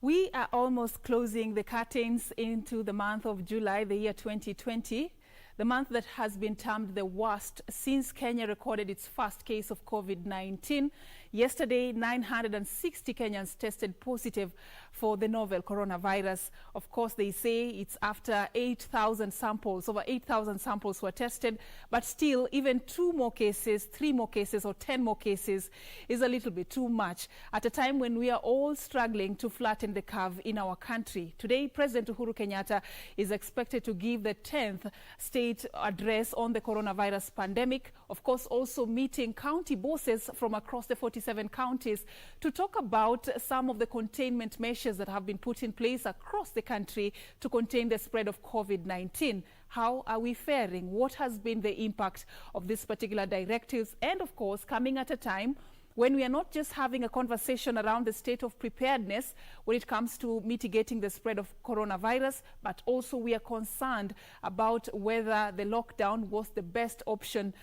We are almost closing the curtains into the month of July, the year 2020, the month that has been termed the worst since Kenya recorded its first case of COVID-19. Yesterday, 960 Kenyans tested positive for the novel coronavirus. Of course, they say it's after 8,000 samples, over 8,000 samples were tested, but still, even 2 more cases, 3 more cases, or 10 more cases is a little bit too much at a time when we are all struggling to flatten the curve in our country. Today, President Uhuru Kenyatta is expected to give the 10th state address on the coronavirus pandemic. Of course, also meeting county bosses from across the 47 counties to talk about some of the containment measures that have been put in place across the country to contain the spread of COVID-19. How are we faring? What has been the impact of these particular directives? And of course, coming at a time when we are not just having a conversation around the state of preparedness when it comes to mitigating the spread of coronavirus, but also we are concerned about whether the lockdown was the best option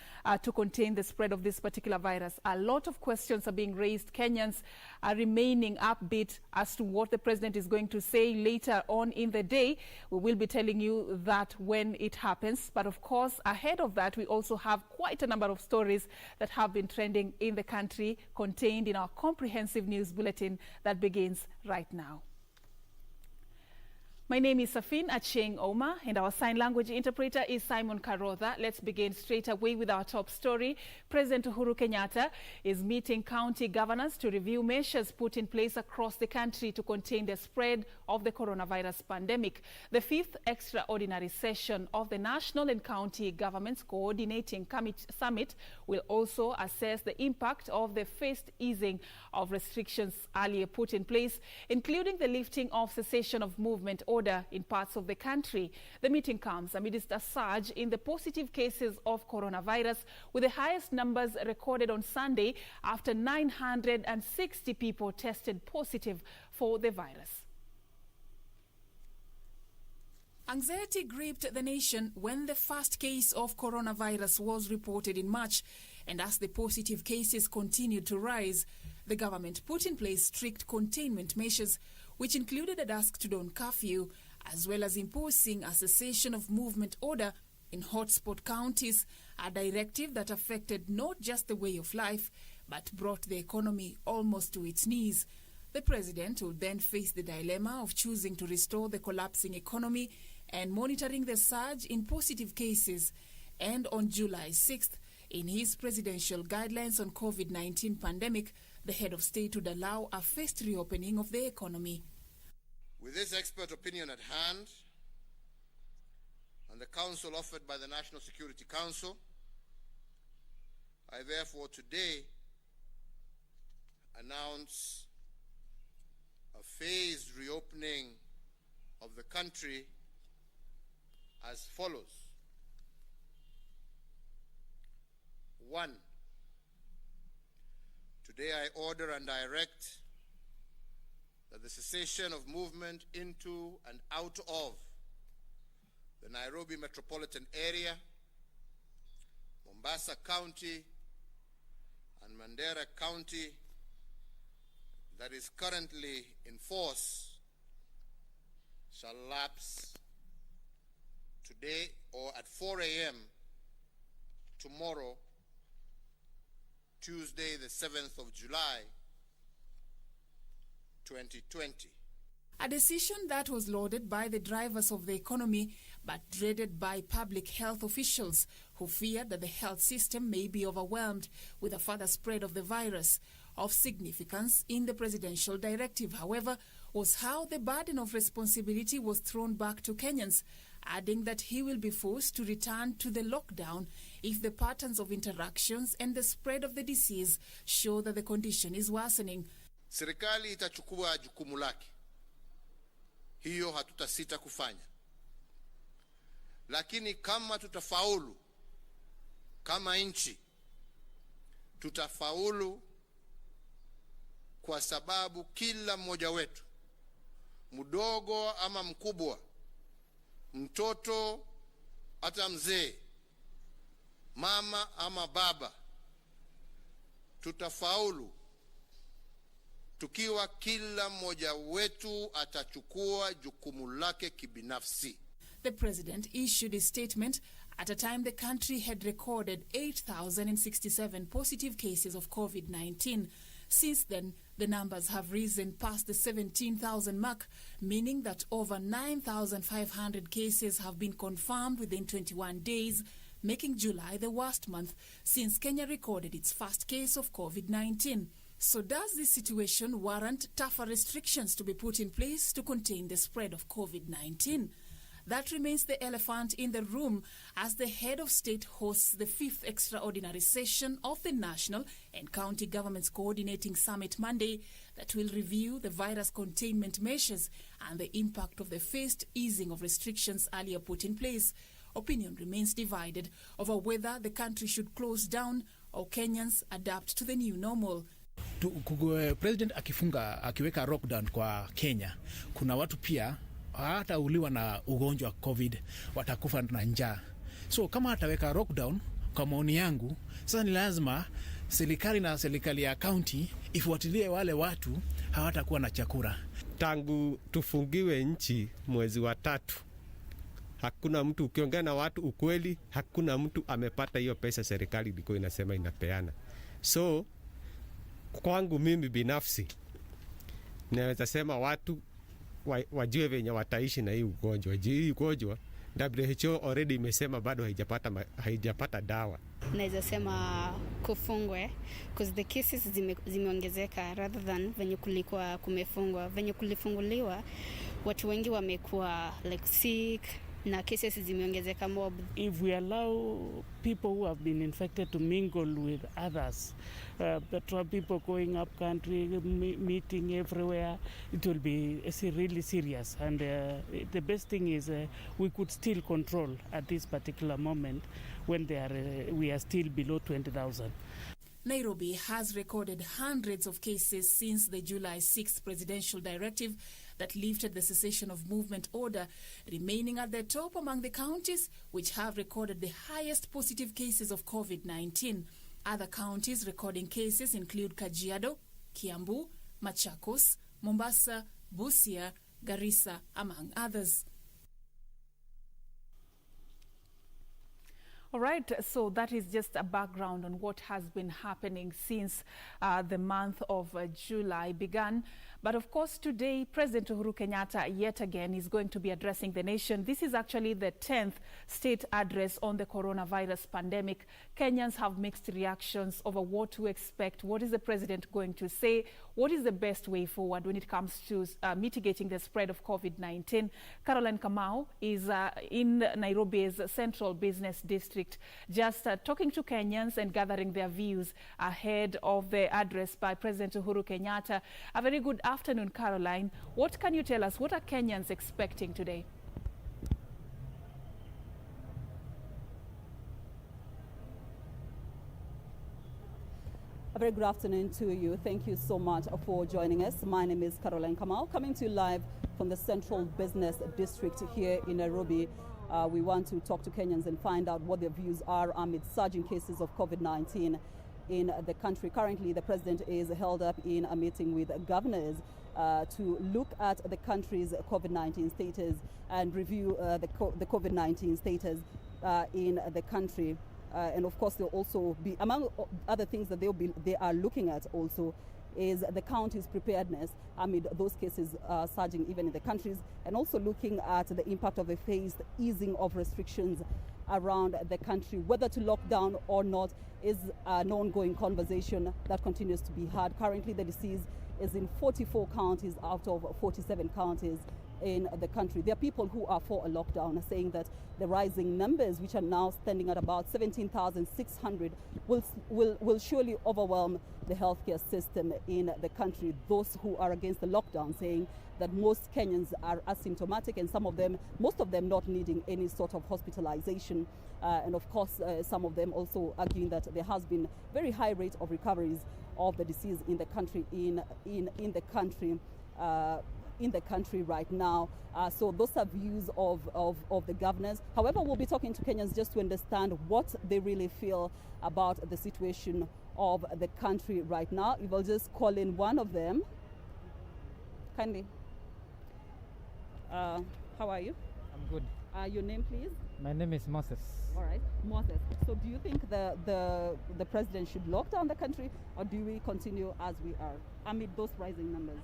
to contain the spread of this particular virus. A lot of questions are being raised. Kenyans are remaining upbeat as to what the president is going to say later on in the day. We will be telling you that when it happens. But of course, ahead of that, we also have quite a number of stories that have been trending in the country, contained in our comprehensive news bulletin that begins right now. My name is Serfine Achieng Oma, and our sign language interpreter is Simon Karotha. Let's begin straight away with our top story. President Uhuru Kenyatta is meeting county governors to review measures put in place across the country to contain the spread of the coronavirus pandemic. The 5th extraordinary session of the National and County Governments Coordinating Summit will also assess the impact of the phased easing of restrictions earlier put in place, including the lifting of cessation of movement order in parts of the country. The meeting comes amidst a surge in the positive cases of coronavirus, with the highest numbers recorded on Sunday after 960 people tested positive for the virus. Anxiety gripped the nation when the first case of coronavirus was reported in March, and as the positive cases continued to rise, the government put in place strict containment measures, which included a dusk to dawn curfew, as well as imposing a cessation of movement order in hotspot counties, a directive that affected not just the way of life, but brought the economy almost to its knees. The president will then face the dilemma of choosing to restore the collapsing economy and monitoring the surge in positive cases. And on July 6th, in his presidential guidelines on COVID-19 pandemic, the head of state would allow a phased reopening of the economy. With this expert opinion at hand, and the counsel offered by the National Security Council, I therefore today announce a phased reopening of the country as follows. 1. Today I order and direct that the cessation of movement into and out of the Nairobi metropolitan area, Mombasa County, and Mandera County that is currently in force shall lapse today or at 4 a.m. tomorrow, Tuesday, the 7th of July, 2020. A decision that was lauded by the drivers of the economy, but dreaded by public health officials who feared that the health system may be overwhelmed with a further spread of the virus. Of significance in the presidential directive, however, was how the burden of responsibility was thrown back to Kenyans, adding that he will be forced to return to the lockdown if the patterns of interactions and the spread of the disease show that the condition is worsening. Serikali itachukua jukumu lake. Hiyo hatutasita kufanya. Lakini kama tutafaulu, kama nchi, tutafaulu kwa sababu kila mmoja wetu, mdogo ama mkubwa, mtoto hata mzee, mama ama baba, tutafaulu tukiwa kila mmoja wetu atachukua jukumu lake kibinafsi. The president issued a statement at a time the country had recorded 8,067 positive cases of COVID-19. Since then, the numbers have risen past the 17,000 mark, meaning that over 9,500 cases have been confirmed within 21 days, making July the worst month since Kenya recorded its first case of COVID-19. So does this situation warrant tougher restrictions to be put in place to contain the spread of COVID-19? That remains the elephant in the room as the head of state hosts the 5th extraordinary session of the national and county governments coordinating summit Monday that will review the virus containment measures and the impact of the phased easing of restrictions earlier put in place. Opinion remains divided over whether the country should close down or Kenyans adapt to the new normal. President akiweka lockdown kwa Kenya, kuna watu pia hatauliwa na ugonjwa wa COVID, watakufa na njaa. So kama ataweka lockdown, kwa maoni yangu, sasa ni lazima serikali ya county ifuatilie wale watu hawatakuwa na chakula. Tangu tufungiwe nchi mwezi wa 3, hakuna mtu, ukiongea na watu ukweli, hakuna mtu amepata hiyo pesa serikali ilikuwa inasema inapeana. So kwangu mimi binafsi naweza sema watu wajue venye wataishi na hii ugonjwa. Hii ugonjwa WHO already imesema bado haijapata dawa. Naweza sema kufungwe because the cases zimeongezeka rather than venye kulikuwa kumefungwa. Venye kulifunguliwa watu wengi wamekuwa like sick na cases zimeongezeka mob. If we allow people who have been infected to mingle with others, people going up country, meeting everywhere, it will be really serious. And the best thing is we could still control at this particular moment when we are still below 20,000. Nairobi has recorded hundreds of cases since the July 6th presidential directive that lifted the cessation of movement order, remaining at the top among the counties which have recorded the highest positive cases of COVID-19. Other counties recording cases include Kajiado, Kiambu, Machakos, Mombasa, Busia, Garissa, among others. All right, so that is just a background on what has been happening since the month of July began. But of course, today, President Uhuru Kenyatta yet again is going to be addressing the nation. This is actually the 10th state address on the coronavirus pandemic. Kenyans have mixed reactions over what to expect. What is the president going to say? What is the best way forward when it comes to mitigating the spread of COVID-19? Caroline Kamau is in Nairobi's central business district, just talking to Kenyans and gathering their views ahead of the address by President Uhuru Kenyatta. A very good afternoon, Caroline. What can you tell us? What are Kenyans expecting today? A very good afternoon to you. Thank you so much for joining us. My name is Caroline Kamau, coming to you live from the Central Business District here in Nairobi. We want to talk to Kenyans and find out what their views are amid surging cases of COVID-19 in the country. Currently, the president is held up in a meeting with governors to look at the country's COVID-19 status and review the COVID-19 status in the country. And of course, they'll also be, among other things that they are looking at also, is the county's preparedness amid those cases surging even in the countries, and also looking at the impact of a phased easing of restrictions around the country. Whether to lock down or not is an ongoing conversation that continues to be had. Currently, the disease is in 44 counties out of 47 counties in the country. There are people who are for a lockdown, saying that the rising numbers, which are now standing at about 17,600, will surely overwhelm the healthcare system in the country. Those who are against the lockdown saying that most Kenyans are asymptomatic, and most of them not needing any sort of hospitalization. And of course, some of them also arguing that there has been very high rate of recoveries of the disease in the country, in the country right now. So those are views of the governors. However, we'll be talking to Kenyans just to understand what they really feel about the situation of the country right now. If I'll just call in one of them. Kindly. How are you? I'm good. Your name, please? My name is Moses. All right, Moses. So do you think the president should lock down the country, or do we continue as we are amid those rising numbers?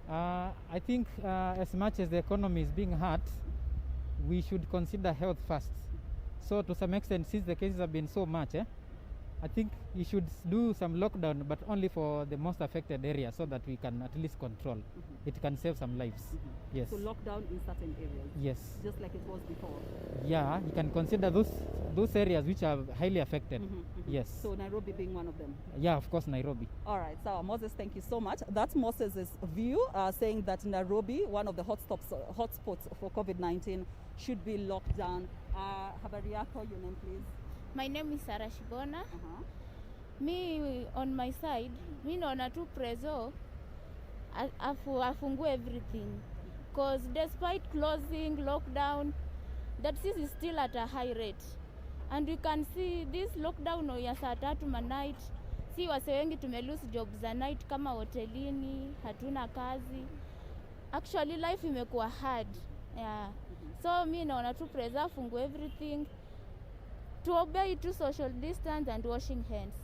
I think as much as the economy is being hurt, we should consider health first. So to some extent, since the cases have been so much, I think you should do some lockdown, but only for the most affected areas so that we can at least control. It can save some lives. Yes. So lockdown in certain areas? Yes. Just like it was before? Yeah, you can consider those areas which are highly affected. Yes. So Nairobi being one of them? Yeah, of course, Nairobi. All right, so Moses, thank you so much. That's Moses' view, saying that Nairobi, one of the hotspots for COVID-19, should be locked down. Habari yako, your name please? My name is Sarah Shibona. Me, on my side, mi naona tu preso afungue everything. Because despite closing, lockdown, that is still at a high rate. And you can see this lockdown ya saa 3 night, si wase wengi tumelose jobs za night kama hotelini, hatuna kazi. Actually life imekuwa hard. Yeah. So mi naona tu preso afungue everything. To obey to social distance and washing hands.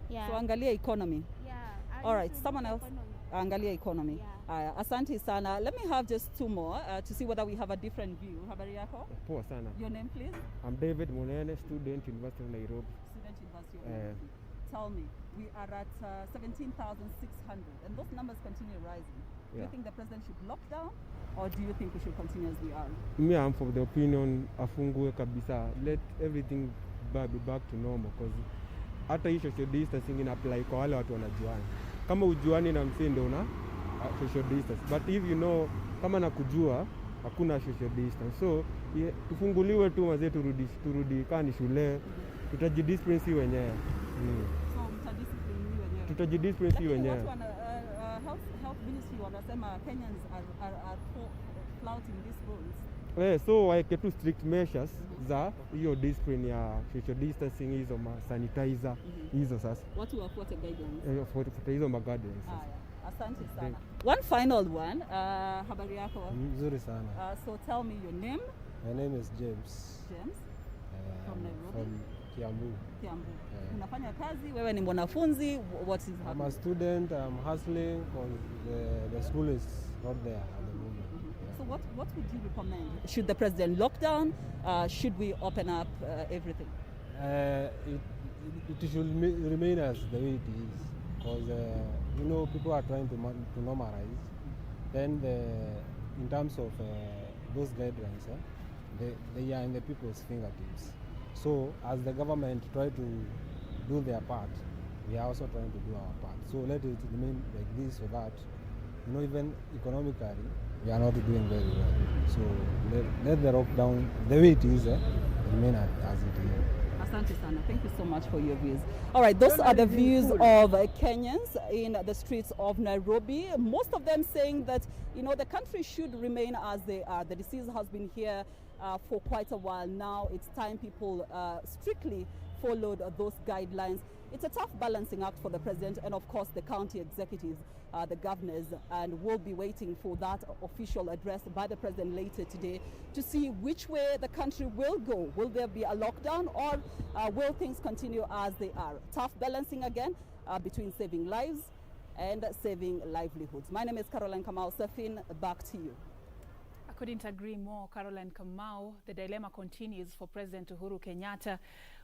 Yeah. So angalia economy. Yeah. All right, someone else. Angalia economy. Yeah. Asante sana. Let me have just two more to see whether we have a different view. Habari yako? Poa sana. Your name please? I'm David Munene, student, University of Nairobi. Student, University of Nairobi. Tell me, we are at 17,600 and those numbers continue rising. Do you think the president should lock down, or do you think we should continue as we are? Me, I'm for the opinion afungue kabisa. Let everything be back to normal, because hata hii social distancing ina apply kwa wale watu wanajuana. Kama ujuani na msee ndio una social distance, but if you know kama nakujua hakuna social distance. So tufunguliwe tu mazee, turudi kani shule, tutajidiscipline si wenyewe. So mtajidiscipline wenyewe. Tutajidiscipline si wenyewe. Health Ministry wanasema Kenyans are flouting these rules. So waeke tu strict measures za hiyo discipline ya social distancing, hizo sanitizer hizo sasa. Watu wafuate guidelines. Fuate hizo guidelines. Asante sana. One final one. Habari yako? Nzuri sana. So tell me your name. My name is James. James? From Nairobi? From Kiambu. Kiambu. Unafanya kazi, wewe ni mwanafunzi, what is happening? I'm a student, I'm hustling because the school is not there at the moment. So what would you recommend? Should the president lock down? Should we open up everything? It should remain as the way it is, because people are trying to normalize. Then in terms of those guidelines, they are in the people's fingertips. So as the government try to do their part, we are also trying to do our part. So let it remain like this, so that even economically we are not doing very well. So let the lockdown, the way it is, remain as it is. Asante sana. Thank you so much for your views. All right, those are the views of Kenyans in the streets of Nairobi. Most of them saying that, the country should remain as they are. The disease has been here for quite a while now. It's time people strictly followed those guidelines. It's a tough balancing act for the president and, of course, the county executives, the governors, and we'll be waiting for that official address by the president later today to see which way the country will go. Will there be a lockdown, or will things continue as they are? Tough balancing again between saving lives and saving livelihoods. My name is Caroline Kamau. Serfine, back to you. I couldn't agree more, Caroline Kamau. The dilemma continues for President Uhuru Kenyatta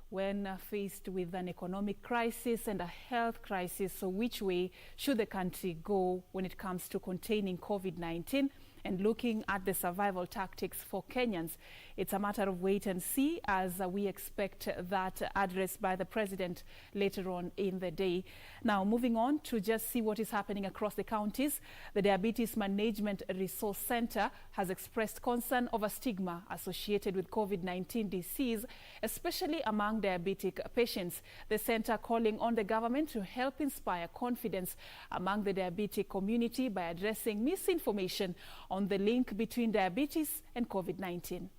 when faced with an economic crisis and a health crisis. So which way should the country go when it comes to containing COVID-19 and looking at the survival tactics for Kenyans? It's a matter of wait and see, as we expect that address by the president later on in the day. Now, moving on to just see what is happening across the counties, the Diabetes Management Resource Center has expressed concern over stigma associated with COVID-19 disease, especially among diabetic patients. The center calling on the government to help inspire confidence among the diabetic community by addressing misinformation on the link between diabetes and COVID-19.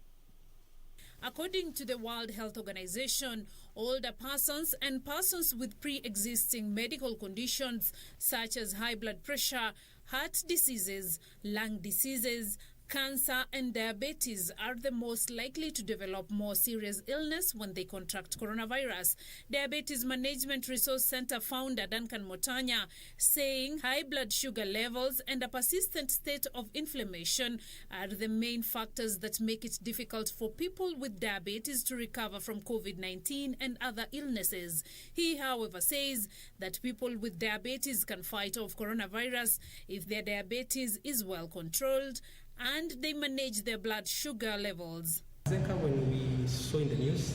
According to the World Health Organization, older persons and persons with pre-existing medical conditions such as high blood pressure, Heart diseases, lung diseases, cancer and diabetes are the most likely to develop more serious illness when they contract coronavirus. Diabetes Management Resource Center founder Duncan Motanya saying high blood sugar levels and a persistent state of inflammation are the main factors that make it difficult for people with diabetes to recover from COVID-19 and other illnesses. He, however, says that people with diabetes can fight off coronavirus if their diabetes is well controlled and they manage their blood sugar levels. When we saw in the news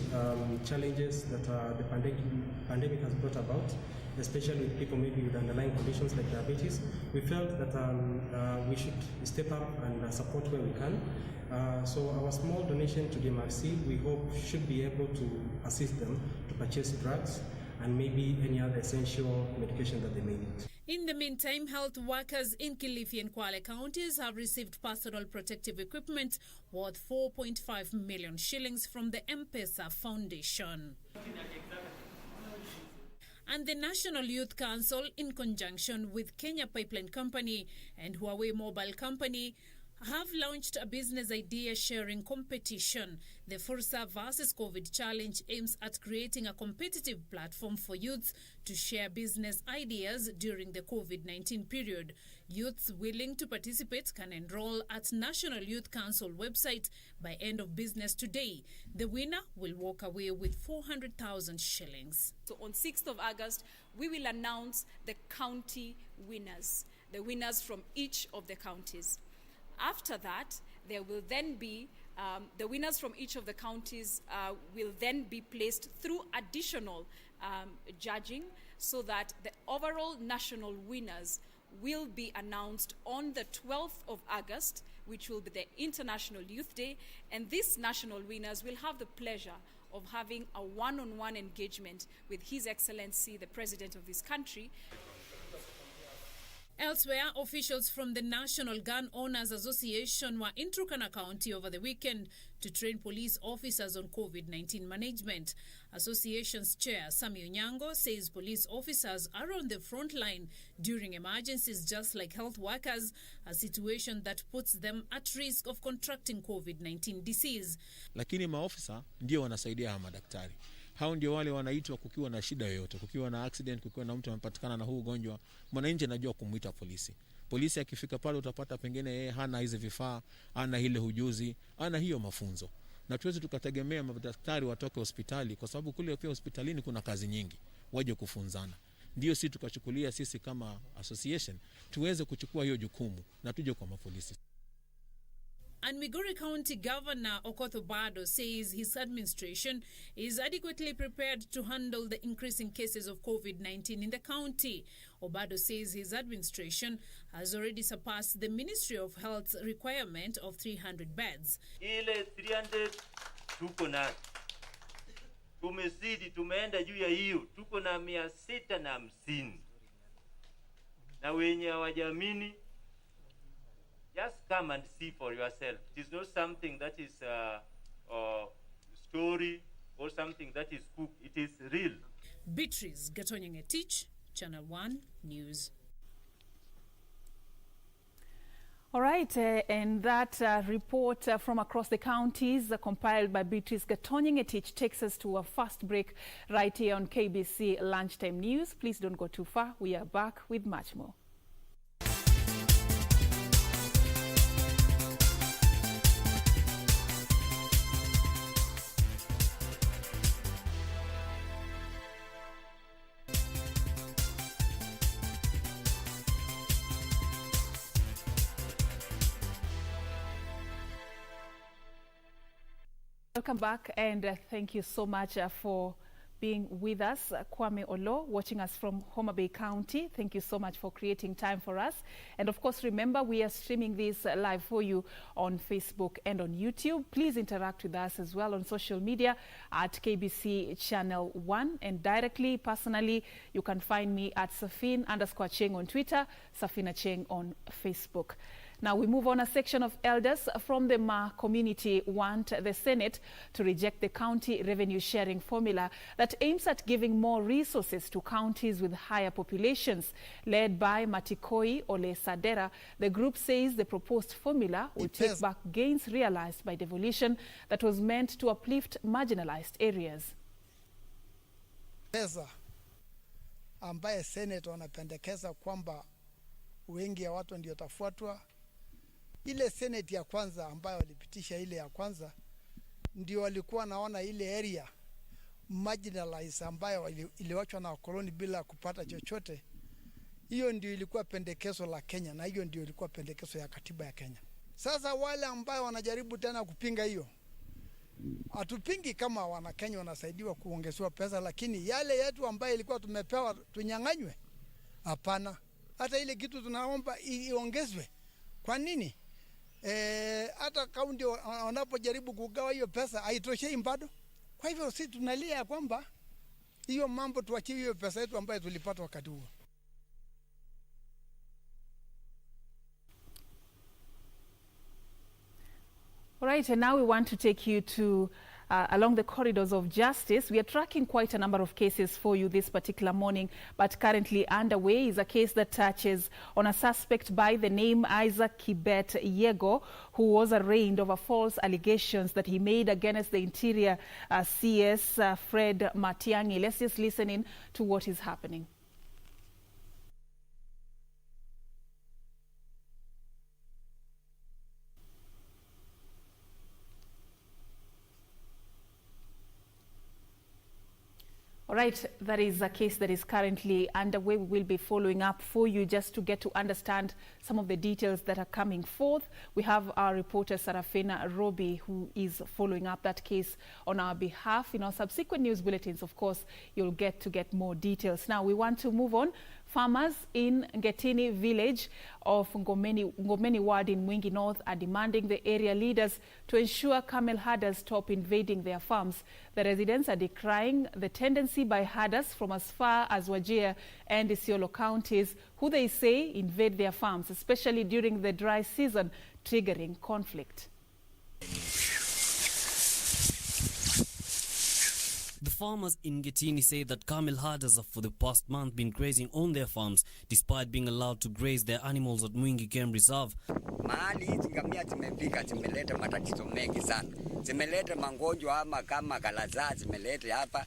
challenges that the pandemic has brought about, especially with people maybe with underlying conditions like diabetes, we felt that we should step up and support where we can. So our small donation to the MRC, we hope, should be able to assist them to purchase drugs and maybe any other essential medication that they may need. In the meantime, health workers in Kilifi and Kwale counties have received personal protective equipment worth 4.5 million shillings from the M-Pesa Foundation. And the National Youth Council, in conjunction with Kenya Pipeline Company and Huawei Mobile Company, have launched a business idea sharing competition. The Fursa versus COVID challenge aims at creating a competitive platform for youths to share business ideas during the COVID-19 period. Youths willing to participate can enroll at National Youth Council website by end of business today. The winner will walk away with 400,000 shillings. So on 6th of August, we will announce the county winners, the winners from each of the counties. After that, there will then be the winners from each of the counties will then be placed through additional judging, so that the overall national winners will be announced on the 12th of August, which will be the International Youth Day. And these national winners will have the pleasure of having a one-on-one engagement with His Excellency, the President of this country. Elsewhere, officials from the National Gun Owners Association were in Turkana County over the weekend to train police officers on COVID-19 management. Association's chair, Sami Onyango, says police officers are on the front line during emergencies just like health workers, a situation that puts them at risk of contracting COVID-19 disease. Lakini maofisa ndio wanasaidia hawa madaktari. Hao ndio wale wanaitwa kukiwa na shida yoyote, kukiwa na accident, kukiwa na mtu amepatikana na huu ugonjwa, mwananchi anajua kumuita polisi. Polisi akifika pale utapata pengine yeye hana hizo vifaa, hana ile ujuzi, hana hiyo mafunzo. Na tuweze tukategemea madaktari watoke hospitali, kwa sababu kule pia hospitalini kuna kazi nyingi, waje kufunzana. Ndio sisi tukachukulia sisi kama association tuweze kuchukua hiyo jukumu na tuje kwa mapolisi. And Migori County Governor Okoth Obado says his administration is adequately prepared to handle the increasing cases of COVID-19 in the county. Obado says his administration has already surpassed the Ministry of Health's requirement of 300 beds. Ile 300 tuko na tumezidi, tumeenda juu ya hiyo, tuko na 650. Na wenye hawajamini, just come and see for yourself. It is not something that is a story or something that is cooked. It is real. Beatrice Gatonyenge-Tich, Channel 1 News. All right, and that report from across the counties compiled by Beatrice Gatonyenge-Tich takes us to a first break right here on KBC Lunchtime News. Please don't go too far. We are back with much more. Welcome back, and thank you so much for being with us. Kwame Olo, watching us from Homa Bay County. Thank you so much for creating time for us. And of course, remember, we are streaming this live for you on Facebook and on YouTube. Please interact with us as well on social media at KBC Channel 1. And directly, personally, you can find me at Serfine_Achieng on Twitter, Serfine Achieng on Facebook. Now we move on. A section of elders from the Ma community want the Senate to reject the county revenue sharing formula that aims at giving more resources to counties with higher populations. Led by Matikoi Ole Sadera, the group says the proposed formula will take back gains realized by devolution that was meant to uplift marginalized areas. Pesa ambaye Senate wanapendekeza kwamba wengi ya watu ndio tafuatwa. Ile Senate ya kwanza ambayo walipitisha ile ya kwanza ndio walikuwa naona ile area marginalized ambayo iliwachwa na wakoloni bila kupata chochote. Hiyo ndio ilikuwa pendekezo la Kenya na hiyo ndio ilikuwa pendekezo ya katiba ya Kenya. Sasa wale ambao wanajaribu tena kupinga hiyo, hatupingi kama wana Kenya wanasaidiwa kuongezewa pesa, lakini yale yetu ambayo ilikuwa tumepewa tunyang'anywe? Hapana. Hata ile kitu tunaomba iongezwe. Kwa nini? Hata kaunti wanapojaribu kugawa hiyo pesa haitoshei bado. Kwa hivyo sisi tunalia kwamba hiyo mambo tuachie hiyo pesa yetu ambayo tulipata wakati huo. All right, and now we want to take you to along the corridors of justice. We are tracking quite a number of cases for you this particular morning, but currently underway is a case that touches on a suspect by the name Isaac Kibet Yego, who was arraigned over false allegations that he made against the Interior CS Fred Matiang'i. Let's just listen in to what is happening. All right, that is a case that is currently underway. We will be following up for you just to get to understand some of the details that are coming forth. We have our reporter Serfine Robi, who is following up that case on our behalf. In our subsequent news bulletins, of course, you'll get more details. Now, we want to move on. Farmers in Ngetini village of Ngomeni ward in Mwingi North are demanding the area leaders to ensure camel hadas stop invading their farms. The residents are decrying the tendency by hadas from as far as Wajir and Isiolo counties, who they say invade their farms, especially during the dry season, triggering conflict. The farmers in Ngetini say that camel hadas have for the past month been grazing on their farms despite being allowed to graze their animals at Mwingi Game Reserve. Mahali hizi ngamia zimefika, zimeleta matatizo mengi sana. Zimeleta magonjwa ama kama kalaza, zimeleta hapa.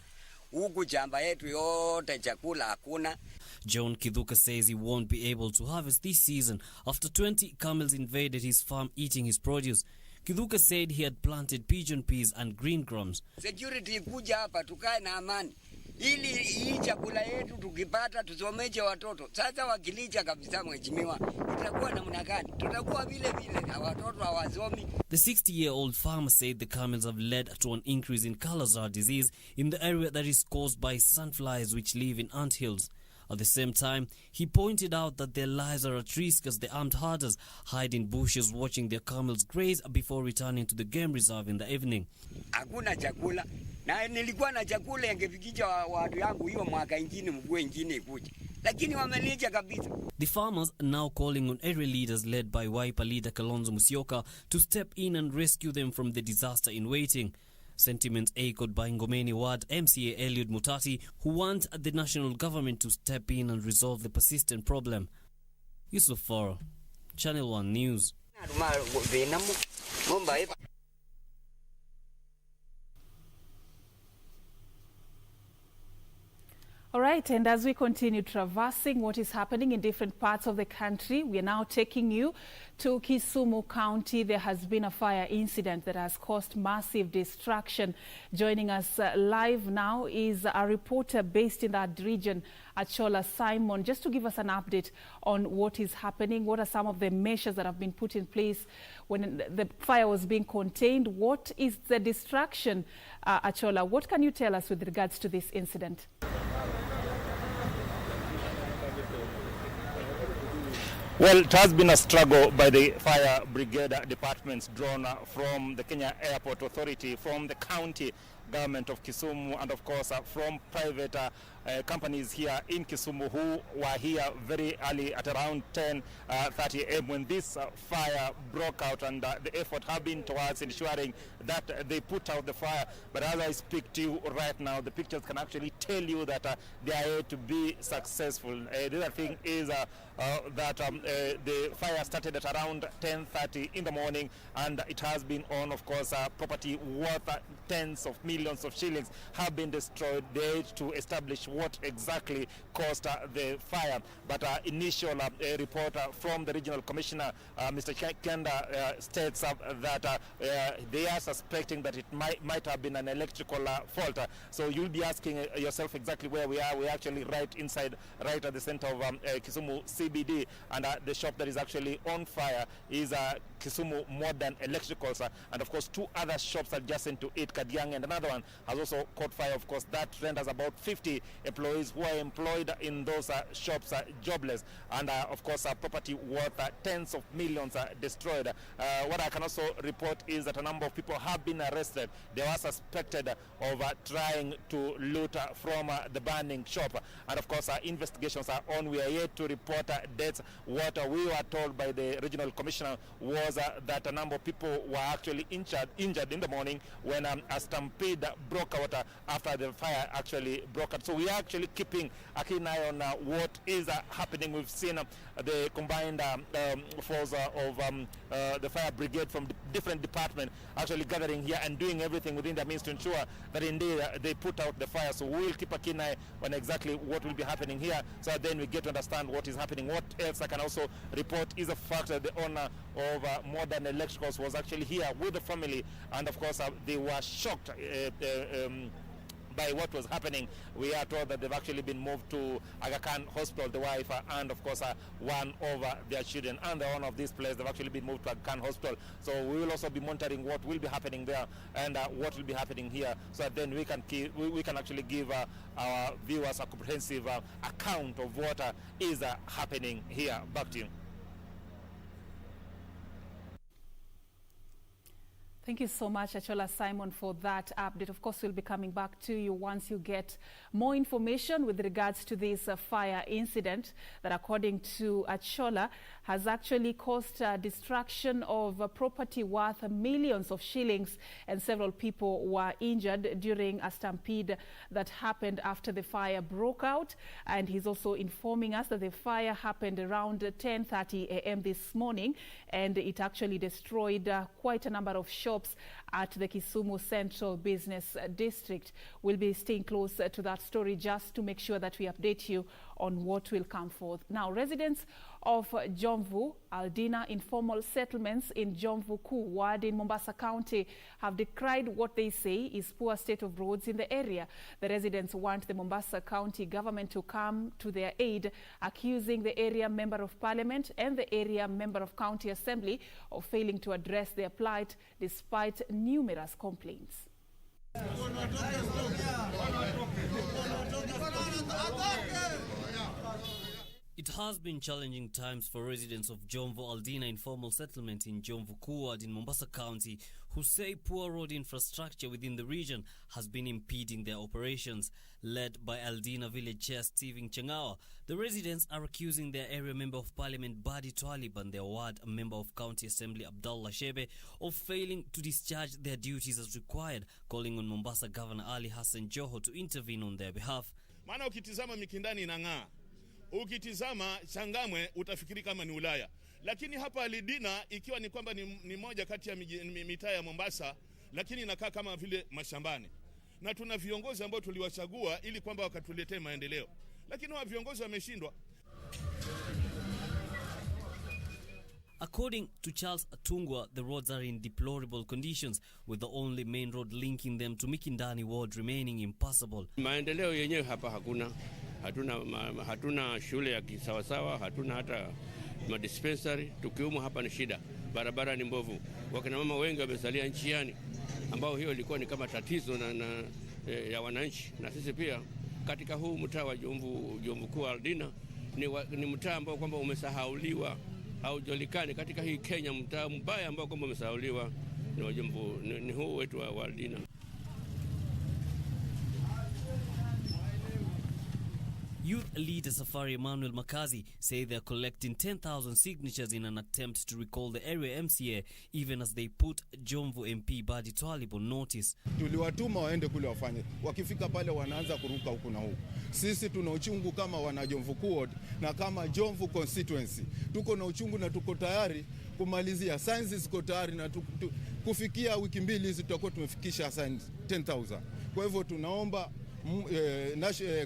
Huku shamba yetu yote chakula hakuna. John Kithuka says he won't be able to harvest this season after 20 camels invaded his farm eating his produce. Kithuka said he had planted pigeon peas and green crumbs. Security kuja hapa tukae na amani. Ili hii chakula yetu tukipata tusomeje watoto. Sasa wakilicha kabisa mheshimiwa, itakuwa namna gani? Tutakuwa vile vile na watoto hawasomi. The 60-year-old farmer said the camels have led to an increase in Kala-Azar disease in the area that is caused by sandflies which live in anthills. At the same time, he pointed out that their lives are at risk as the armed herders hide in bushes watching their camels graze before returning to the game reserve in the evening. Hakuna chakula. Na nilikuwa na chakula yangefikisha watu yangu hiyo mwaka ingine mvua ingine ikuje. Lakini wamelicha kabisa. The farmers are now calling on area leaders led by Wiper leader Kalonzo Musyoka to step in and rescue them from the disaster in waiting. Sentiments echoed by Ngomeni Ward MCA Eliud Mutati, who want the national government to step in and resolve the persistent problem. Yusuf Faro, Channel 1 News. All right, and as we continue traversing what is happening in different parts of the country, we are now taking you to Kisumu County. There has been a fire incident that has caused massive destruction. Joining us live now is a reporter based in that region, Achola Simon, just to give us an update on what is happening. What are some of the measures that have been put in place when the fire was being contained? What is the destruction, Achola? What can you tell us with regards to this incident? Well, it has been a struggle by the fire brigade departments drawn from the Kenya Airport Authority, from the county government of Kisumu, and of course from private companies here in Kisumu who were here very early at around 10:30 a.m. when this fire broke out, and the effort have been towards ensuring that they put out the fire. But as I speak to you right now, the pictures can actually tell you that they are yet to be successful. The other thing is that the fire started at around 10:30 in the morning, and it has been on, of course, property worth tens of millions of shillings have been destroyed. They had to establish what exactly caused the fire. But initial report from the regional commissioner, Mr. Kenda, states that they are suspecting that it might have been an electrical fault. So you'll be asking yourself exactly where we are. We're actually right at the center of Kisumu CBD, and the shop that is actually on fire is Kisumu Modern Electricals, and of course 2 other shops adjacent to it, Kadiang, and another one has also caught fire. Of course, that renders about 50 employees who are employed in those shops jobless, and of course property worth tens of millions destroyed. What I can also report is that a number of people have been arrested. They were suspected of trying to loot from the burning shop, and of course investigations are on. We are yet to report deaths. What we were told by the regional commissioner was that a number of people were actually injured in the morning when a stampede broke out after the fire actually broke out. So we are actually keeping a keen eye on what is happening. We've seen the combined force of the fire brigade from different departments actually gathering here and doing everything within their means to ensure that indeed they put out the fire. So we will keep a keen eye on exactly what will be happening here, so that then we get to understand what is happening. What else I can also report is the fact that the owner of Modern Electricals was actually here with the family, and of course they were shocked by what was happening. We are told that they've actually been moved to Aga Khan Hospital, the wife and of course one of their children, and the owner of this place, they've actually been moved to Aga Khan Hospital. So we will also be monitoring what will be happening there and what will be happening here, so that then we can actually give our viewers a comprehensive account of what is happening here. Back to you. Thank you so much, Achola Simon, for that update. Of course, we'll be coming back to you once you get more information with regards to this fire incident that, according to Achola, has actually caused destruction of property worth millions of shillings, and several people were injured during a stampede that happened after the fire broke out. And he's also informing us that the fire happened around 10:30 a.m. this morning, and it actually destroyed quite a number of shops at the Kisumu Central Business District. We'll be staying close to that story just to make sure that we update you on what will come forth. Now, residents of John Von Aldina informal settlements in Jomvu Kuu ward in Mombasa County have decried what they say is poor state of roads in the area. The residents want the Mombasa County government to come to their aid, accusing the area member of parliament and the area member of county assembly of failing to address their plight despite numerous complaints. It has been challenging times for residents of John Von Aldina informal settlement in Jomvu Kuu ward in Mombasa County, who say poor road infrastructure within the region has been impeding their operations. Led by Aldina village chair Stephen Chengawa, the residents are accusing their area member of parliament Badi Twalib and their ward member of county assembly Abdullah Shebe of failing to discharge their duties as required, calling on Mombasa Governor Ali Hassan Joho to intervene on their behalf. Maana ukitizama Mikindani inang'aa, ukitizama Changamwe utafikiri kama ni Ulaya, lakini hapa Lidina ikiwa ni kwamba ni moja kati ya mitaa ya Mombasa, lakini inakaa kama vile mashambani. Na tuna viongozi ambao tuliwachagua ili kwamba wakatuletee maendeleo, lakini wa viongozi wameshindwa. According to Charles Atungwa, the roads are in deplorable conditions, with the only main road linking them to Mikindani ward remaining impassable. Maendeleo yenyewe hapa hakuna. Hatuna shule ya kisawasawa, hatuna hata madispensary. Tukiumu hapa ni shida, barabara ni mbovu. Wakina mama wengi wamesalia njiani, ambao hiyo ilikuwa ni kama tatizo ya wananchi. Na sisi pia katika huu mtaa wa Jomvu Kuu Aldina ni mtaa ambao kwamba umesahauliwa, haujulikani katika hii Kenya. Mtaa mbaya ambao kwamba umesahauliwa ni huu wetu wa Aldina. Youth leader Safari Emmanuel Makazi say they are collecting 10,000 signatures in an attempt to recall the area MCA, even as they put Jomvu MP Badi Twalib on notice. Tuliwatuma waende kule wafanye. Wakifika pale wanaanza kuruka huku na huku. Sisi tuna uchungu kama wana Jomvu Ward na kama Jomvu constituency. Tuko na uchungu na tuko tayari kumalizia. Signs ziko tayari na kufikia wiki mbili hizi tutakuwa tumefikisha signs 10,000. Kwa hivyo tunaomba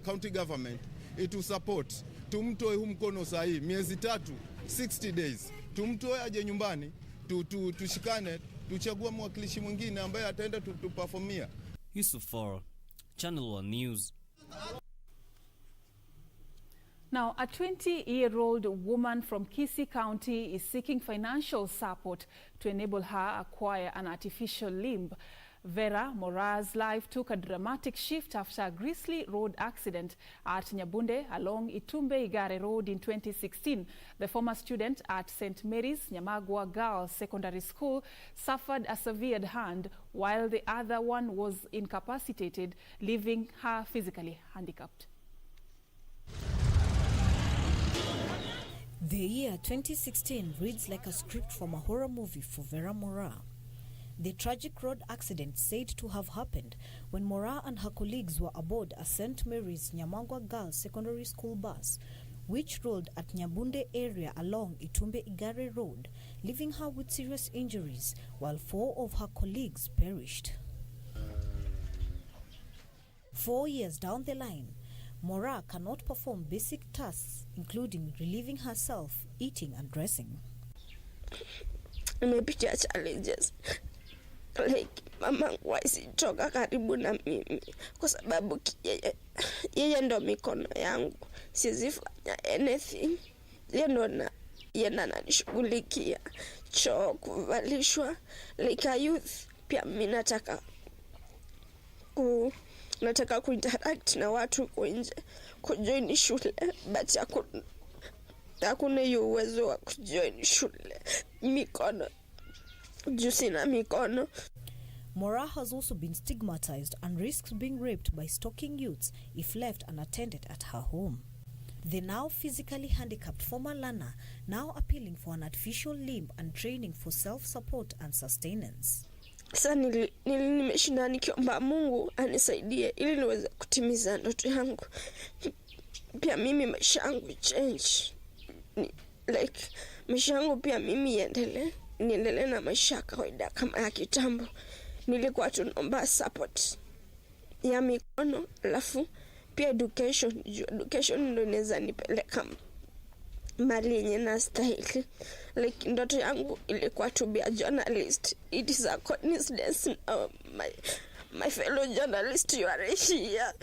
county government itu support, tumtoe huu mkono sahi miezi 3, 60 days, tumtoe aje nyumbani, tushikane, tuchague mwakilishi mwingine ambaye ataenda tuperformia. Yusuf Faro, Channel 1 News. Now, a 20-year-old woman from Kisumu County is seeking financial support to enable her acquire an artificial limb. Vera Mora's life took a dramatic shift after a grisly road accident at Nyabunde along Itumbe-Igare Road in 2016. The former student at St. Mary's Nyamagwa Girls Secondary School suffered a severed hand, while the other one was incapacitated, leaving her physically handicapped. The year 2016 reads like a script from a horror movie for Vera Mora. The tragic road accident said to have happened when Mora and her colleagues were aboard a St. Mary's Nyamagwa Girls Secondary School bus, which rolled at Nyabunde area along Itumbe-Igare Road, leaving her with serious injuries, while 4 of her colleagues perished. 4 years down the line, Mora cannot perform basic tasks, including relieving herself, eating and dressing. Nimepitia challenges like mama wasitoka karibu na mimi kwa sababu yeye ndo mikono yangu, siwezi fanya anything. Yeye ndo ananishughulikia, choo, kuvalishwa. Like a youth pia mimi nataka kuinteract na watu kwa nje, kujoin shule, but hakuna hiyo uwezo wa kujoin shule. Mikono, jusi na mikono. Mora has also been stigmatized and risks being raped by stalking youths if left unattended at her home. The now physically handicapped former learner now appealing for an artificial limb and training for self-support and sustenance. Sasa nimeshinda nikiomba Mungu anisaidie ili niweze kutimiza ndoto yangu. Pia mimi maisha yangu change. Like maisha yangu pia mimi niendelee na maisha kawaida kama ya kitambo. Nilikuwa tunaomba support ya mikono, alafu pia education ndio inaweza nipeleka mali yenye na stahili. Like ndoto yangu ilikuwa to be a journalist. It is a coincidence my fellow journalist, you are here.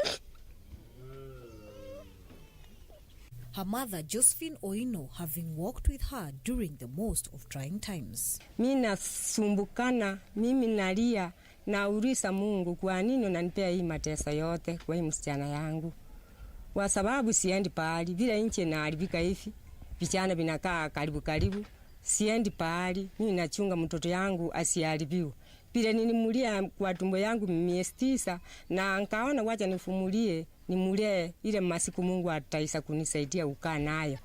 Her mother, Josephine Oino, having walked with her during the most of trying times. Mimi nasumbukana, mimi nalia, nauliza Mungu kwa nini unanipea hii mateso yote kwa hii msichana yangu? Kwa sababu siendi pahali, vile nchi inaharibika hivi, vijana vinakaa karibu, siendi pahali, mimi nachunga mtoto yangu asiharibiwe. Bila nilimulia kwa tumbo yangu miezi 9 na nikaona wacha nifumulie nimulie ile masiku Mungu ataisa kunisaidia ukaa nayo.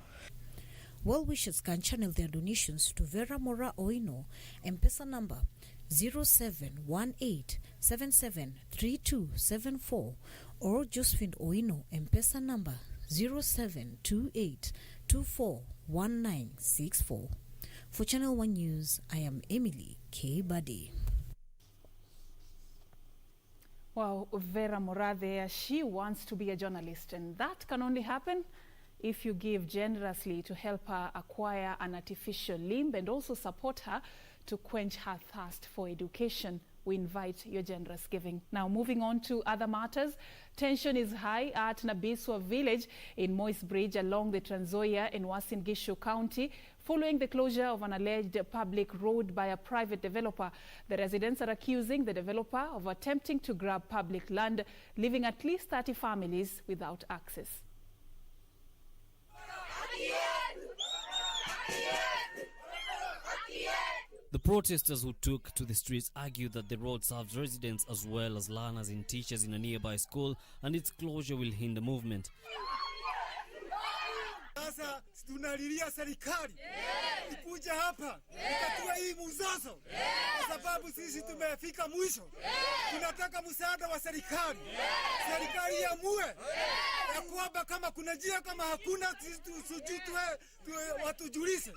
Well-wishers can channel their donations to Vera Mora Oino, M-Pesa number 0718773274, or Josephine Oino, M-Pesa number 0728241964. For Channel 1 News, I am Emily K. Badi. Wow, Vera Mora there, she wants to be a journalist, and that can only happen if you give generously to help her acquire an artificial limb and also support her to quench her thirst for education. We invite your generous giving. Now, moving on to other matters. Tension is high at Nabesua village in Moist Bridge along the Trans Nzoia in Uasin Gishu County following the closure of an alleged public road by a private developer. The residents are accusing the developer of attempting to grab public land, leaving at least 30 families without access. The protesters who took to the streets argued that the road serves residents as well as learners and teachers in a nearby school, and its closure will hinder movement. Sasa tunalilia serikali ikuja hapa ikatua hii mzozo, kwa sababu sisi tumefika mwisho. Tunataka msaada wa serikali. Serikali iamue ya kwamba kama kuna njia, kama hakuna sisi watujulishe.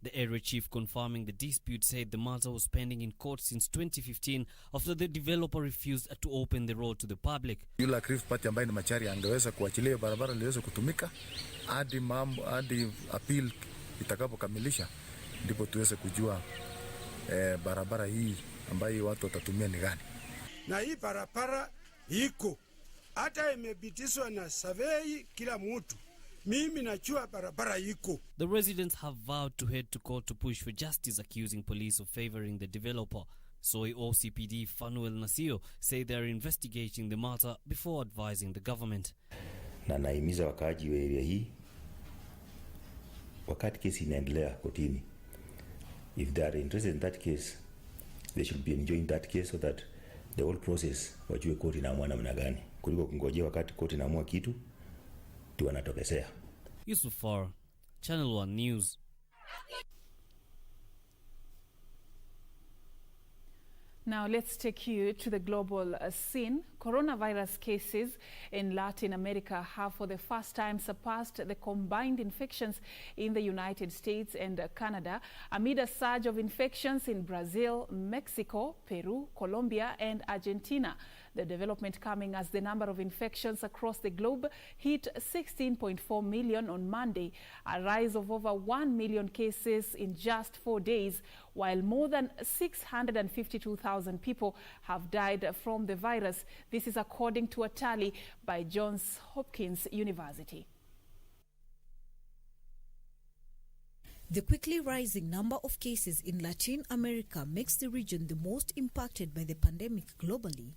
The area chief confirming the dispute said the matter was pending in court since 2015 after the developer refused to open the road to the public. Yule Aggrieved party ambaye ni Macharia angeweza kuachilia barabara liweze kutumika hadi appeal itakapokamilisha, ndipo tuweze kujua barabara hii ambayo watu watatumia ni gani. Na hii barabara iko hata imebitishwa na survey kila mtu. Mimi najua barabara iko. The residents have vowed to head to court to push for justice, accusing police of favoring the developer. Soy OCPD Fanuel Nasio say they are investigating the matter before advising the government. Na naimiza wakaaji wa area hii, wakati kesi inaendelea kotini, if they are interested in that case, they should be enjoying that case so that the whole process wajue koti inaamua namna gani, kuliko kungojea wakati koti inaamua kitu tu wanatokesea. Yusuf Farr, Channel 1 News. Now let's take you to the global scene. Coronavirus cases in Latin America have for the first time surpassed the combined infections in the United States and Canada amid a surge of infections in Brazil, Mexico, Peru, Colombia and Argentina. The development coming as the number of infections across the globe hit 16.4 million on Monday, a rise of over 1 million cases in just 4 days, while more than 652,000 people have died from the virus. This is according to a tally by Johns Hopkins University. The quickly rising number of cases in Latin America makes the region the most impacted by the pandemic globally,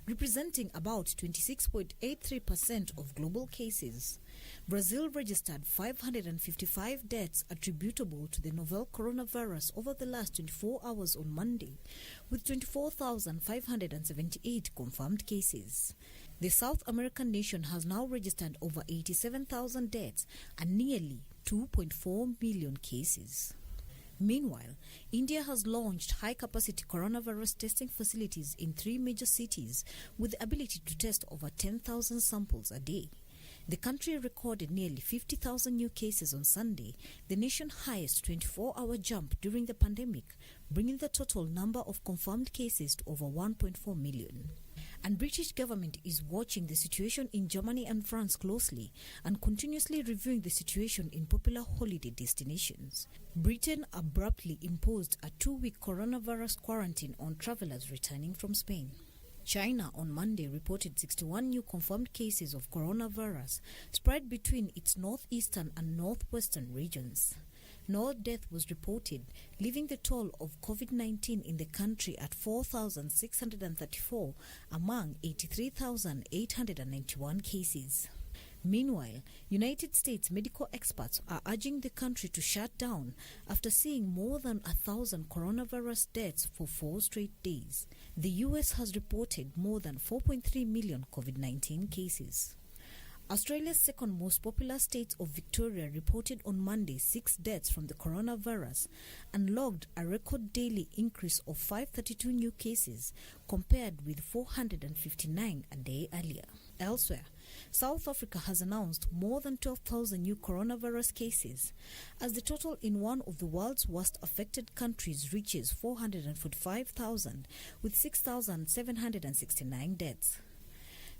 representing about 26.83% of global cases. Brazil registered 555 deaths attributable to the novel coronavirus over the last 24 hours on Monday, with 24,578 confirmed cases. The South American nation has now registered over 87,000 deaths and nearly 2.4 million cases. Meanwhile, India has launched high-capacity coronavirus testing facilities in 3 major cities with the ability to test over 10,000 samples a day. The country recorded nearly 50,000 new cases on Sunday, the nation's highest 24-hour jump during the pandemic, bringing the total number of confirmed cases to over 1.4 million. And British government is watching the situation in Germany and France closely and continuously reviewing the situation in popular holiday destinations. Britain abruptly imposed a 2-week coronavirus quarantine on travelers returning from Spain. China on Monday reported 61 new confirmed cases of coronavirus spread between its northeastern and northwestern regions. No death was reported, leaving the toll of COVID-19 in the country at 4,634 among 83,891 cases. Meanwhile, United States medical experts are urging the country to shut down after seeing more than 1,000 coronavirus deaths for 4 straight days. The U.S. has reported more than 4.3 million COVID-19 cases. Australia's second most popular state of Victoria reported on Monday 6 deaths from the coronavirus and logged a record daily increase of 532 new cases compared with 459 a day earlier. Elsewhere, South Africa has announced more than 12,000 new coronavirus cases as the total in one of the world's worst affected countries reaches 445,000 with 6,769 deaths.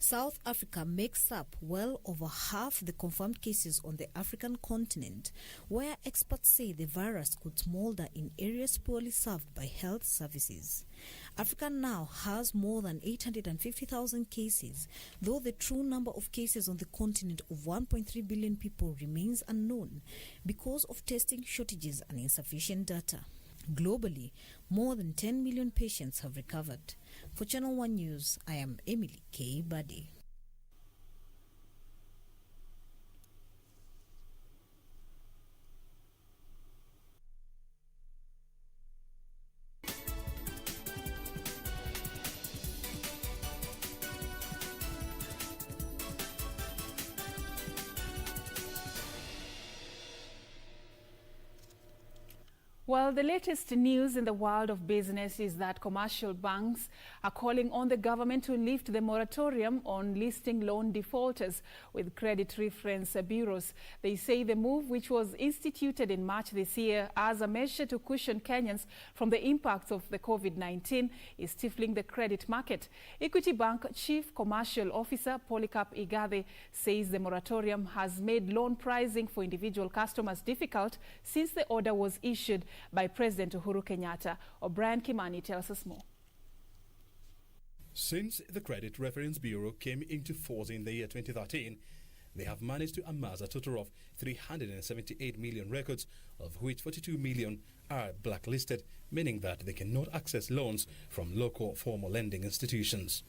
South Africa makes up well over half the confirmed cases on the African continent, where experts say the virus could smolder in areas poorly served by health services. Africa now has more than 850,000 cases, though the true number of cases on the continent of 1.3 billion people remains unknown because of testing shortages and insufficient data. Globally, more than 10 million patients have recovered. For Channel 1 News, I am Emily K. Buddy. Well, the latest news in the world of business is that commercial banks are calling on the government to lift the moratorium on listing loan defaulters with credit reference bureaus. They say the move, which was instituted in March this year as a measure to cushion Kenyans from the impacts of the COVID-19, is stifling the credit market. Equity Bank Chief Commercial Officer Polycarp Igathe says the moratorium has made loan pricing for individual customers difficult since the order was issued by President Uhuru Kenyatta. O'Brien Kimani tells us more. Since the Credit Reference Bureau came into force in the year 2013, they have managed to amass a total of 378 million records, of which 42 million are blacklisted, meaning that they cannot access loans from local formal lending institutions.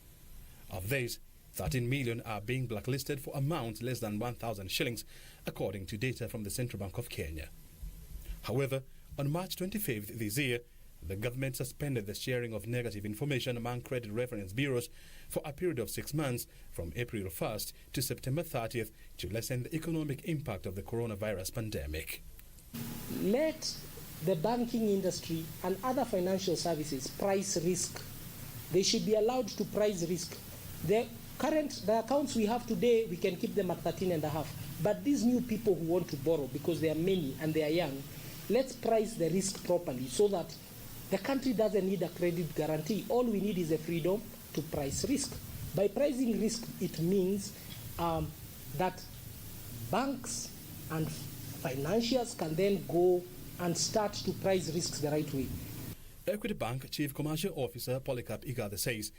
Of these, 13 million are being blacklisted for amounts less than 1,000 shillings, according to data from the Central Bank of Kenya. However, on March 25th this year, the government suspended the sharing of negative information among credit reference bureaus for a period of 6 months from April 1st to September 30th to lessen the economic impact of the coronavirus pandemic. Let the banking industry and other financial services price risk. They should be allowed to price risk. The accounts we have today, we can keep them at 13.5. But these new people who want to borrow, because they are many and they are young, let's price the risk properly so that the country doesn't need a credit guarantee. All we need is a freedom to price risk. By pricing risk, it means that banks and financiers can then go and start to price risks the right way. Equity Bank Chief Commercial Officer Polycarp Igathe says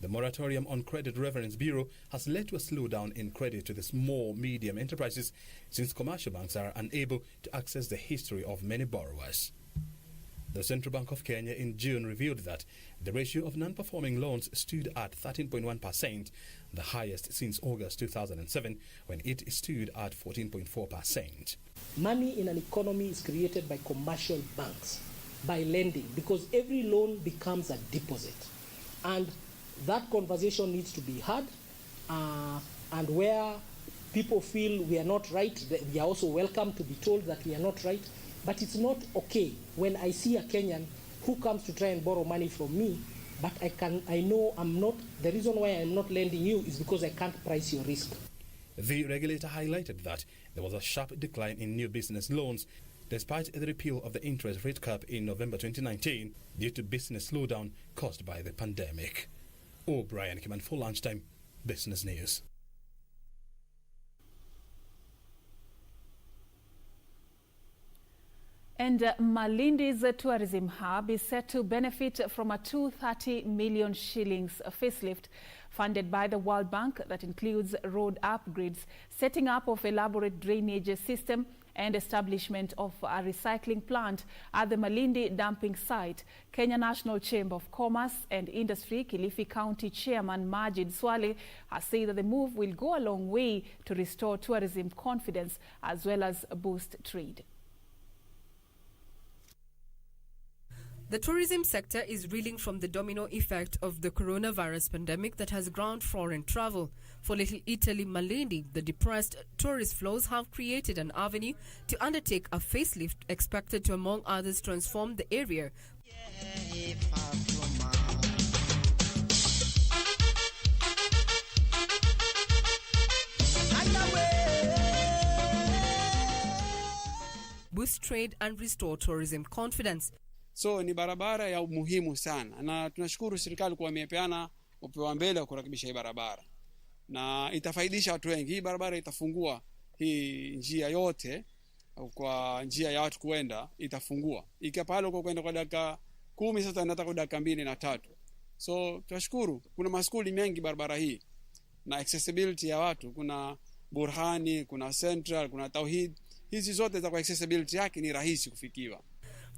the moratorium on Credit Reference Bureau has led to a slowdown in credit to the small, medium enterprises since commercial banks are unable to access the history of many borrowers. The Central Bank of Kenya in June revealed that the ratio of non-performing loans stood at 13.1%, the highest since August 2007, when it stood at 14.4%. Money in an economy is created by commercial banks, by lending, because every loan becomes a deposit. And that conversation needs to be had, and where people feel we are not right, we are also welcome to be told that we are not right. But it's not okay when I see a Kenyan who comes to try and borrow money from me, but I know I'm not, the reason why I'm not lending you is because I can't price your risk. The regulator highlighted that there was a sharp decline in new business loans despite the repeal of the interest rate cap in November 2019 due to business slowdown caused by the pandemic. O'Brien Kimani for Lunchtime Business News. And Malindi's tourism hub is set to benefit from a 230 million shillings facelift funded by the World Bank that includes road upgrades, setting up of elaborate drainage system and establishment of a recycling plant at the Malindi dumping site. Kenya National Chamber of Commerce and Industry Kilifi County Chairman Wajir North has said that the move will go a long way to restore tourism confidence as well as boost trade. The tourism sector is reeling from the domino effect of the coronavirus pandemic that has ground foreign travel. For Little Italy Malindi, the depressed tourist flows have created an avenue to undertake a facelift expected to, among others, transform the area. Boost trade and restore tourism confidence. So ni barabara ya muhimu sana, na tunashukuru serikali kwa imepeana upewa mbele wa kurekebisha hii barabara, na itafaidisha watu wengi. Hii barabara itafungua hii njia yote kwa njia ya watu kuenda, itafungua ikiwa pale uko kwenda kwa dakika 10 sasa nataka kwa dakika 2 na 3. So tunashukuru kuna maskuli mengi barabara hii na accessibility ya watu, kuna Burhani, kuna Central, kuna Tauhid. Hizi zote za kwa accessibility yake ni rahisi kufikiwa.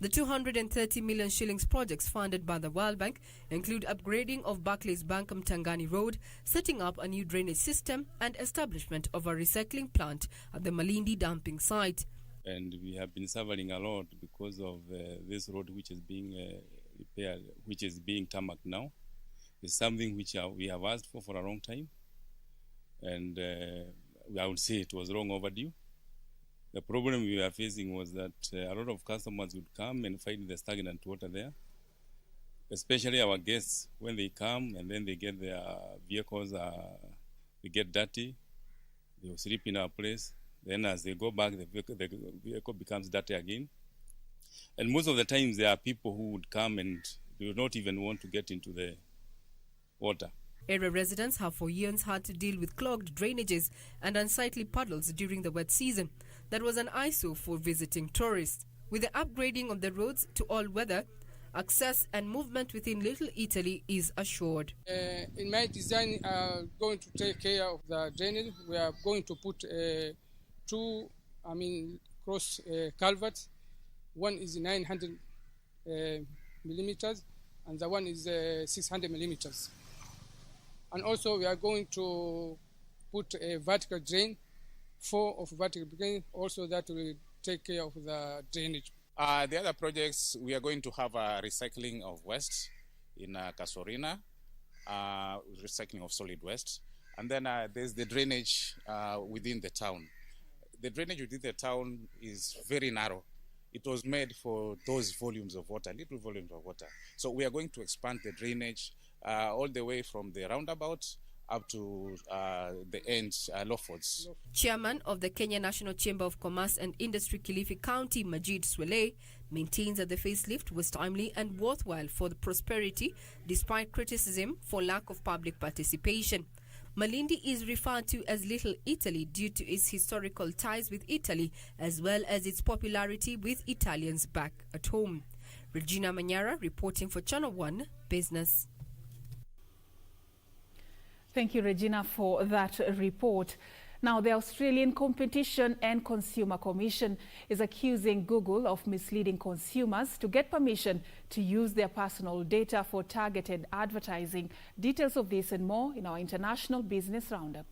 The 230 million shillings projects funded by the World Bank include upgrading of Barclays Bank Mtangani Road, setting up a new drainage system and establishment of a recycling plant at the Malindi dumping site. And we have been suffering a lot because of this road which is being repaired, which is being tarmacked now. It's something which we have asked for a long time. And I would say it was long overdue. The problem we were facing was that a lot of customers would come and find the stagnant water there, especially our guests. When they come and then they get their vehicles, they get dirty, they will sleep in our place. Then as they go back, the vehicle becomes dirty again. And most of the times there are people who would come and do not even want to get into the water. Area residents have for years had to deal with clogged drainages and unsightly puddles during the wet season. That was an eyesore for visiting tourists. With the upgrading of the roads to all-weather, access and movement within Little Italy is assured. In my design, going to take care of the drainage. We are going to put two cross culverts. One is 900 millimeters and the one is 600 millimeters. And also we are going to put a vertical drain, 4 of vertical drain, also that will take care of the drainage. The other projects, we are going to have a recycling of waste in Kasorina, recycling of solid waste. And then there's the drainage within the town. The drainage within the town is very narrow. It was made for those volumes of water, little volumes of water. So we are going to expand the drainage all the way from the roundabout up to the end, Lawfords. Chairman of the Kenya National Chamber of Commerce and Industry, Kilifi County, Majid Swaleh, maintains that the facelift was timely and worthwhile for the prosperity, despite criticism for lack of public participation. Malindi is referred to as Little Italy due to its historical ties with Italy, as well as its popularity with Italians back at home. Regina Manyara reporting for Channel 1 Business. Thank you, Regina, for that report. Now, the Australian Competition and Consumer Commission is accusing Google of misleading consumers to get permission to use their personal data for targeted advertising. Details of this and more in our International Business Roundup.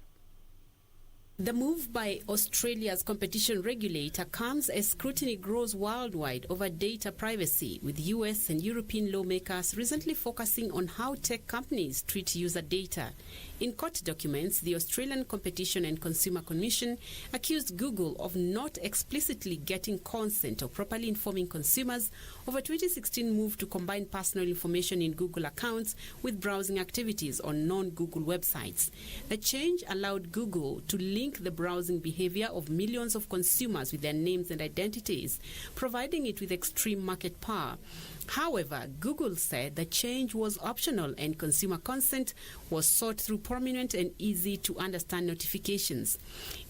The move by Australia's competition regulator comes as scrutiny grows worldwide over data privacy, with US and European lawmakers recently focusing on how tech companies treat user data. In court documents, the Australian Competition and Consumer Commission accused Google of not explicitly getting consent or properly informing consumers of a 2016 move to combine personal information in Google accounts with browsing activities on non-Google websites. The change allowed Google to link the browsing behavior of millions of consumers with their names and identities, providing it with extreme market power. However, Google said the change was optional and consumer consent was sought through prominent and easy-to-understand notifications.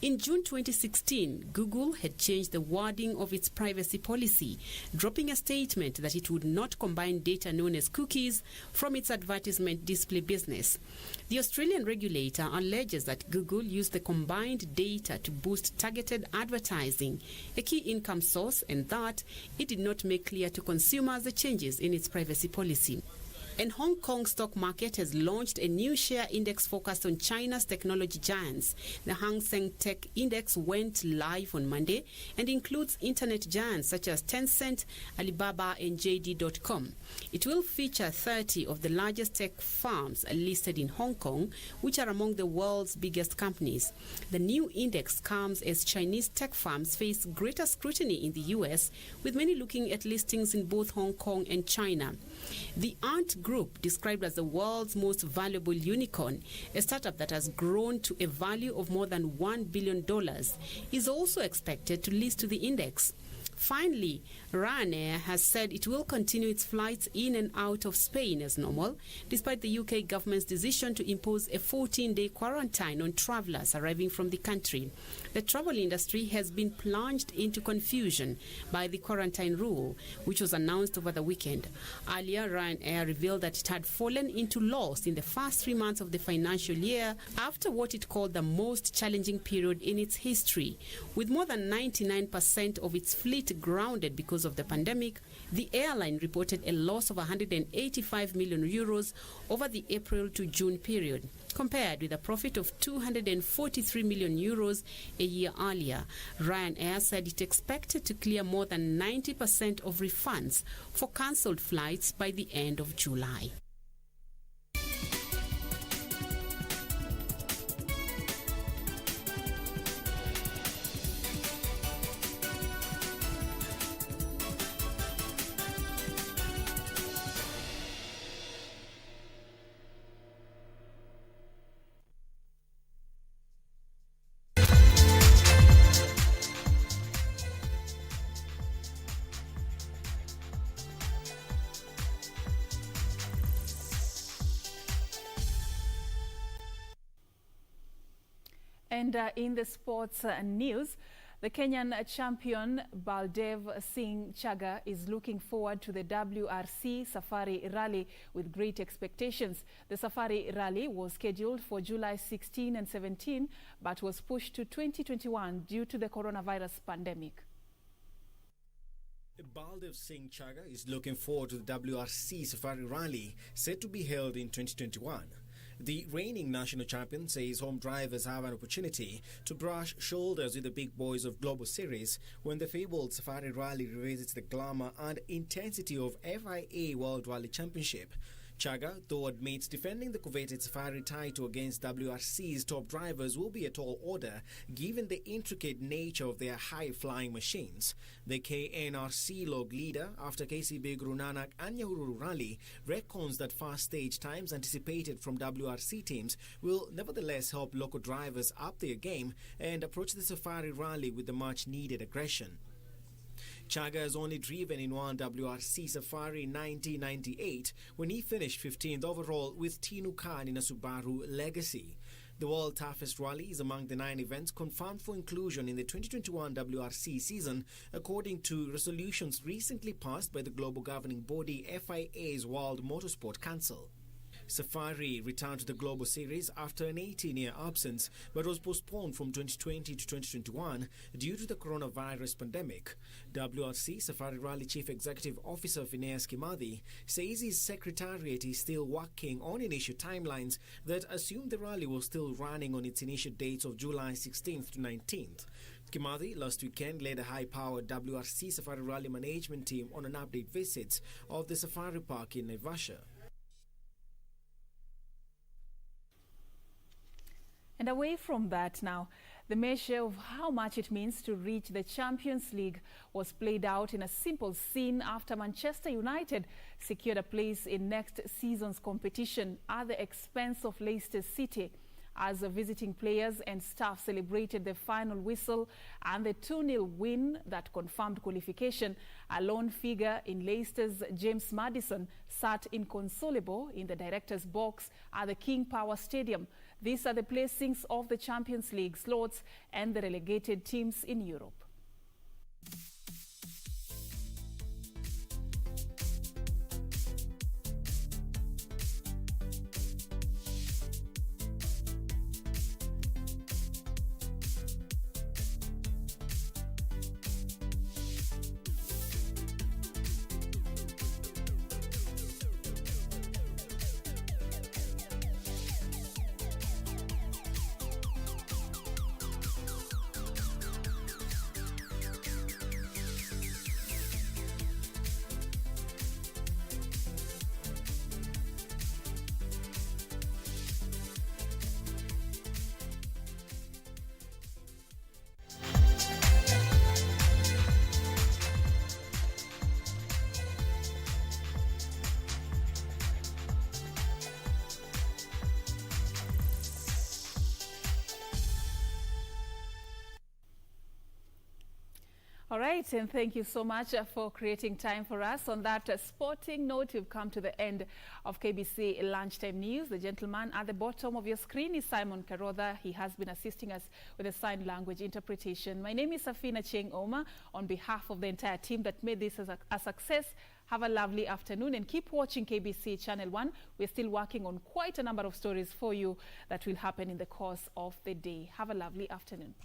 In June 2016, Google had changed the wording of its privacy policy, dropping a statement that it would not combine data known as cookies from its advertisement display business. The Australian regulator alleges that Google used the combined data to boost targeted advertising, a key income source, and that it did not make clear to consumers the changes in its privacy policy. And Hong Kong stock market has launched a new share index focused on China's technology giants. The Hang Seng Tech Index went live on Monday and includes internet giants such as Tencent, Alibaba, and JD.com. It will feature 30 of the largest tech firms listed in Hong Kong, which are among the world's biggest companies. The new index comes as Chinese tech firms face greater scrutiny in the US, with many looking at listings in both Hong Kong and China. The Ant Group, described as the world's most valuable unicorn, a startup that has grown to a value of more than $1 billion, is also expected to list to the index. Finally, Ryanair has said it will continue its flights in and out of Spain as normal, despite the UK government's decision to impose a 14-day quarantine on travellers arriving from the country. The travel industry has been plunged into confusion by the quarantine rule, which was announced over the weekend. Earlier, Ryanair revealed that it had fallen into loss in the first 3 months of the financial year after what it called the most challenging period in its history. With more than 99% of its fleet grounded because of the pandemic, the airline reported a loss of 185 million euros over the April to June period, compared with a profit of 243 million euros a year earlier. Ryanair said it expected to clear more than 90% of refunds for cancelled flights by the end of July. And in the sports news, the Kenyan champion Baldev Singh Chaga is looking forward to the WRC Safari Rally with great expectations. The Safari Rally was scheduled for July 16 and 17, but was pushed to 2021 due to the coronavirus pandemic. Baldev Singh Chaga is looking forward to the WRC Safari Rally, set to be held in 2021. The reigning national champion says home drivers have an opportunity to brush shoulders with the big boys of Global Series when the fabled Safari Rally revisits the glamour and intensity of FIA World Rally Championship. Chaga, though, admits defending the coveted Safari title against WRC's top drivers will be a tall order given the intricate nature of their high-flying machines. The KNRC log leader after KCB Guru Nanak and Nyahururu Rally reckons that fast stage times anticipated from WRC teams will nevertheless help local drivers up their game and approach the Safari Rally with the much-needed aggression. Chaga has only driven in one WRC Safari in 1998 when he finished 15th overall with Tinu Khan in a Subaru Legacy. The world toughest rally is among the 9 events confirmed for inclusion in the 2021 WRC season, according to resolutions recently passed by the global governing body FIA's World Motorsport Council. Safari returned to the Global Series after an 18-year absence, but was postponed from 2020 to 2021 due to the coronavirus pandemic. WRC Safari Rally Chief Executive Officer Phineas Kimathi says his secretariat is still working on initial timelines that assume the rally was still running on its initial dates of July 16th to 19th. Kimathi last weekend led a high-powered WRC Safari Rally management team on an update visit of the Safari Park in Naivasha. And away from that now, the measure of how much it means to reach the Champions League was played out in a simple scene after Manchester United secured a place in next season's competition at the expense of Leicester City, as the visiting players and staff celebrated the final whistle and the 2-0 win that confirmed qualification. A lone figure in Leicester's James Maddison sat inconsolable in the director's box at the King Power Stadium. These are the placings of the Champions League slots and the relegated teams in Europe. All right, and thank you so much for creating time for us. On that sporting note, we've come to the end of KBC Lunchtime News. The gentleman at the bottom of your screen is Simon Karodha. He has been assisting us with the sign language interpretation. My name is Serfine Achieng Oma. On behalf of the entire team that made this a success, have a lovely afternoon and keep watching KBC Channel 1. We're still working on quite a number of stories for you that will happen in the course of the day. Have a lovely afternoon.